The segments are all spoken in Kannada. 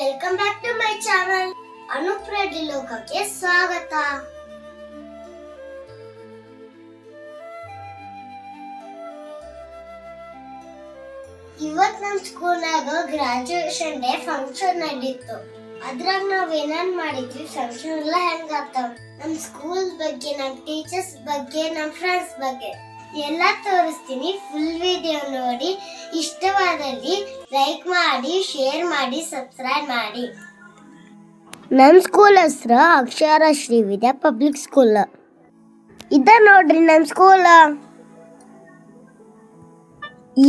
Welcome back to my channel. Anup Reddy ಲೋಕಕ್ಕೆ ಸ್ವಾಗತ. ಇವತ್ತು ನಮ್ಮ ಸ್ಕೂಲ್ನಾಗ ಗ್ರಾಜುಯೇಷನ್ ಡೇ ಫಂಕ್ಷನ್ ನಡೀತು. ಅದ್ರಾಗ ನಾವ್ ಏನೇನ್ ಮಾಡಿದ್ವಿ, ಫಂಕ್ಷನ್ ಎಲ್ಲ ಹೆಂಗಾಗ್ತಾವ, ನಮ್ ಸ್ಕೂಲ್ ಬಗ್ಗೆ, ನಮ್ ಟೀಚರ್ಸ್ ಬಗ್ಗೆ, ನಮ್ ಫ್ರೆಂಡ್ಸ್ ಬಗ್ಗೆ ಎಲ್ಲ ತೋರಿಸ್ತೀನಿ. ಫುಲ್ ವಿಡಿಯೋ ನೋಡಿ. ಇಷ್ಟವಾದಲ್ಲಿ ಲೈಕ್ ಮಾಡಿ, ಶೇರ್ ಮಾಡಿ, ಸಬ್ಸ್ಕ್ರೈಬ್ ಮಾಡಿ. ನಮ್ಮ ಸ್ಕೂಲ್ ಹೆಸರು ಅಕ್ಷರ ಶ್ರೀ ವಿದ್ಯಾ ಪಬ್ಲಿಕ್ ಸ್ಕೂಲ್. ಇದ ನೋಡ್ರಿ ನಮ್ಮ ಸ್ಕೂಲ್.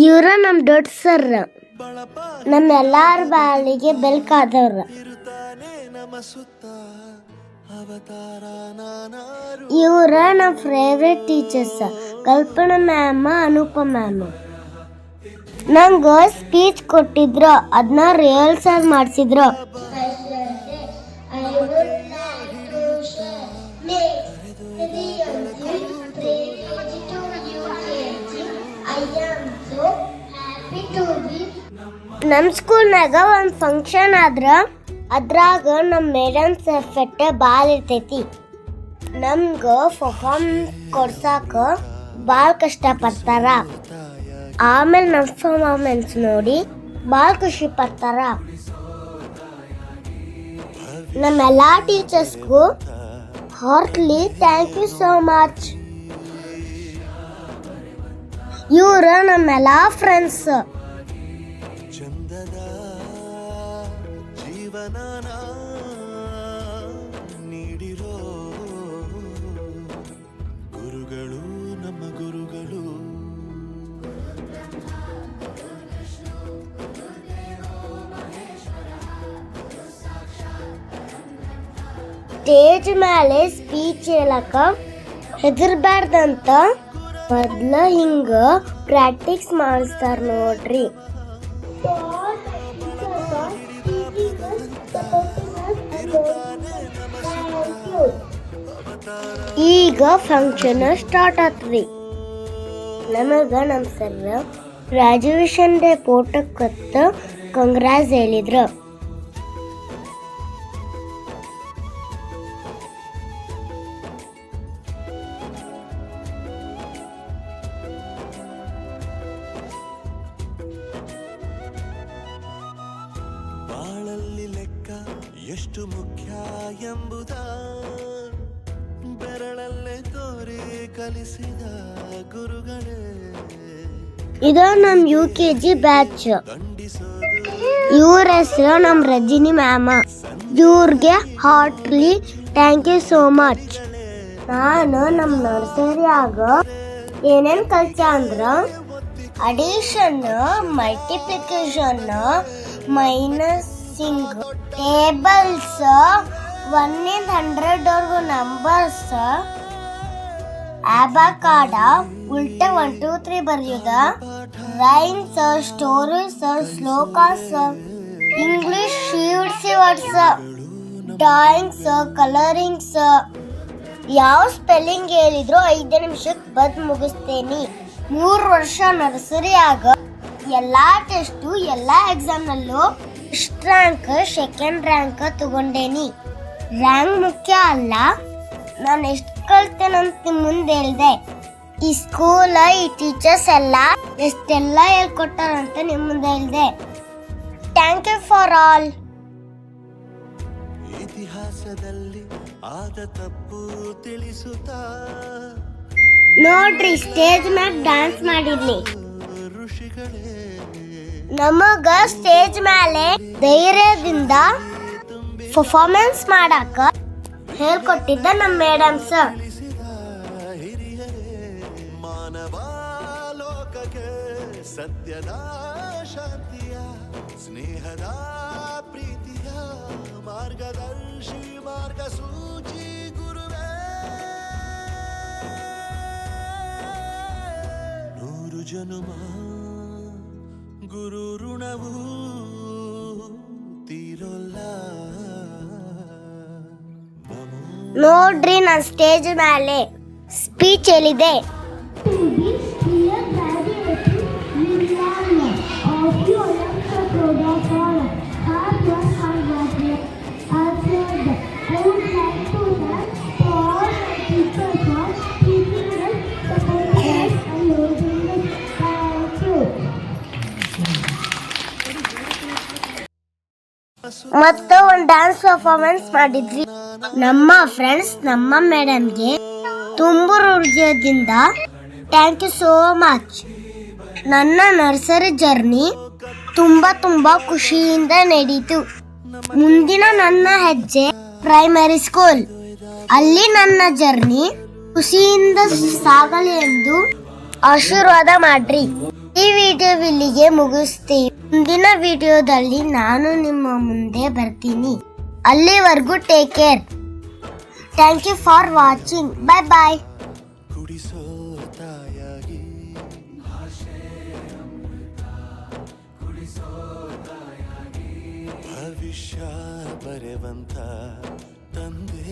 ಇವ್ರ ನಮ್ ದೊಡ್ಡ ಸರ್, ನಮ್ಮೆಲ್ಲಾರ ಬಾಳಿಗೆ ಬೆಲ್ಕಾದವ್ರ. ಇವ್ರ ನಮ್ಮ ಫೇವ್ರೆಟ್ ಟೀಚರ್ಸ್, ಕಲ್ಪನಾ ಮ್ಯಾಮ್, ಅನುಪ ಮ್ಯಾಮ್. ನಂಗೆ ಸ್ಪೀಚ್ ಕೊಟ್ಟಿದ್ರು, ಅದನ್ನ ರಿಹರ್ಸಲ್ ಆಗಿ ಮಾಡಿಸಿದ್ರು. ನಮ್ಮ ಸ್ಕೂಲ್ನಾಗ ಒಂದು ಫಂಕ್ಷನ್ ಅದ್ರಾಗ ನಮ್ಮ ಮೇಡಮ್ಸ್ ಎಫೆಕ್ಟ್ ಭಾಳ ಇರ್ತೈತಿ. ನಮ್ಗೆ ಪರ್ಫಾರ್ಮೆನ್ಸ್ ಕೊಡ್ಸಾಕ ಭಾಳ ಕಷ್ಟಪಡ್ತಾರ. ಆಮೇಲೆ ನಮ್ಮ ಪರ್ಫಾರ್ಮೆನ್ಸ್ ನೋಡಿ ಭಾಳ ಖುಷಿ ಪಡ್ತಾರ. ನಮ್ಮೆಲ್ಲ ಟೀಚರ್ಸ್ಗೂ heartly thank you so much. ಇವರು ನಮ್ಮೆಲ್ಲ ಫ್ರೆಂಡ್ಸ್. ನೀಡಿರೋ ಗುರುಗಳು ನಮ್ಮ ಗುರುಗಳು. ಸ್ಟೇಜ್ ಮೇಲೆ ಸ್ಪೀಚ್ ಹೇಳಕ ಹೆದರ್ಬಾರ್ದಂತ ಮೊದ್ಲ ಹಿಂಗ ಪ್ರಾಕ್ಟೀಸ್ ಮಾಡಿಸ್ತಾರ ನೋಡ್ರಿ. ಈಗ ಫಂಕ್ಷನ್ ಸ್ಟಾರ್ಟ್ ಆಗ್ತದೆ. ನಮಗ ನಮ್ಮ ಸರ್ ಗ್ರಾಜುಯೇಷನ್ ಡೇ ಫೋಟೋ ಕೊತ್ತ ಕಂಗ್ರಾಟ್ಸ್ ಹೇಳಿದ್ರು. ಬಾಳಲ್ಲಿ ಲೆಕ್ಕ ಎಷ್ಟು ಮುಖ್ಯ ಎಂಬುದ ಬೆರಳಲ್ಲೇ ತೋರಿ ಕಲಿಸಿದ ಗುರುಗಳೇ. ಇದು ನಮ್ UKG ಬ್ಯಾಚ್. ಇವ್ರ ಹೆಸರು ನಮ್ ರಜಿನಿ ಮ್ಯಾಮ್. ಇವ್ರಿಗೆ heartly thank you so much. ನಾನು ನಮ್ ನರ್ಸರಿಯಾಗ ಏನೇನ್ ಕಲ್ತ ಅಂದ್ರ ಅಡಿಷನ್, ಮಲ್ಟಿಪ್ಲಿಕೇಶನ್, ಮೈನಸಿಂಗ್, ಟೇಬಲ್ಸ್, 1 ಇಂದ 100 ನಂಬರ್ಸ್, ಆಬಾಕಾಡ, ಉಲ್ಟಾ 1 2 3 ಬರೆಯುದ, rhymes, stories, shlokas, English sheets words, drawings, colourings. ಯಾವ ಸ್ಪೆಲ್ಲಿಂಗ್ ಹೇಳಿದ್ರು 5 ನಿಮಿಷಕ್ಕೆ ಬದ್ ಮುಗಿಸ್ತೇನಿ. 3 ವರ್ಷ ನರ್ಸರಿಯಾಗ ಎಲ್ಲಾ ಟೆಸ್ಟು, ಎಲ್ಲಾ ಎಕ್ಸಾಮ್ನಲ್ಲೂ ಫಸ್ಟ್ ರ್ಯಾಂಕ್, ಸೆಕೆಂಡ್ ರ್ಯಾಂಕ್ ತಗೊಂಡೇನಿ. ರ್ಯಾಂಕ್ ಮುಖ್ಯ ಅಲ್ಲ, ನಾನು ಎಷ್ಟು ಕಲ್ತೇನಂತ ಮುಂದೆ ಹೇಳಿದೆ. ಈ ಸ್ಕೂಲ್, ಈ ಟೀಚರ್ಸ್ ಎಲ್ಲ ಎಷ್ಟೆಲ್ಲ ಹೇಳ್ಕೊಟ್ಟಾರಂತ ನಿಮ್ಮ ಮುಂದೆ ಹೇಳಿದೆ. Thank you for all. ಇತಿಹಾಸದಲ್ಲಿ ಆದ ತಪ್ಪು ತಿಳಿಸುತ್ತಾ ನೋಡ್ರಿ, ಸ್ಟೇಜ್ ಮ್ಯಾಗ ಡ್ಯಾನ್ಸ್ ಮಾಡಿರ್ಲಿ. ಋಷಿಗಳೇ ನಮಗ ಸ್ಟೇಜ್ ಮೇಲೆ ಧೈರ್ಯದಿಂದ ಪರ್ಫಾರ್ಮೆನ್ಸ್ ಮಾಡಾಕ ಹೇಳ್ಕೊಟ್ಟಿದ್ದ ನಮ್ಮ ಮೇಡಮ್ಸ್. ಹಿರಿಯರೇ ಮಾನವ ಲೋಕಕ್ಕೆ ಸತ್ಯದ, ಶಾಂತಿಯ, ಸ್ನೇಹದ, ಪ್ರೀತಿಯ ಮಾರ್ಗದರ್ಶಿ, ಮಾರ್ಗಸೂಚಿ ಗುರುವೇ. 100 ಜನುಮ ಗುರು ಋಣವು ತೀರೋಲ್ಲ. ನೋಡ್ರಿ, ನಾನು ಸ್ಟೇಜ್ ಮೇಲೆ ಸ್ಪೀಚ್ ಹೇಳಿದೆ. of your Olympic Protocol, hard work, ಮತ್ತು ಒಂದು ಡ್ಯಾನ್ಸ್ ಪರ್ಫಾರ್ಮೆನ್ಸ್ ಮಾಡಿದ್ವಿ. ನಮ್ಮ ಫ್ರೆಂಡ್ಸ್ ನಮ್ಮ ಮೇಡಮ್ಗೆ ತುಂಬ ಹೃದಯದಿಂದ ಥ್ಯಾಂಕ್ ಯು ಸೋ ಮಚ್. ನನ್ನ ನರ್ಸರಿ ಜರ್ನಿ ತುಂಬಾ ಖುಷಿಯಿಂದ ನಡೀತು. ಮುಂದಿನ ನನ್ನ ಹೆಜ್ಜೆ ಪ್ರೈಮರಿ ಸ್ಕೂಲ್. ಅಲ್ಲಿ ನನ್ನ ಜರ್ನಿ ಖುಷಿಯಿಂದ ಸಾಗಲಿ ಎಂದು ಆಶೀರ್ವಾದ ಮಾಡ್ರಿ. ಈ ವಿಡಿಯೋ ಇಲ್ಲಿಗೆ ಮುಗಿಸ್ತೀವಿ. ಮುಂದಿನ ವಿಡಿಯೋದಲ್ಲಿ ನಾನು ನಿಮ್ಮ ಮುಂದೆ ಬರ್ತೀನಿ. ಅಲ್ಲಿವರೆಗೂ take care. Thank you for watching. Bye bye. ಕುಡಿಸೋ ತಾಯಾಗಿ ಭವಿಷ್ಯ ಬರೆವಂತ ತಂದೆ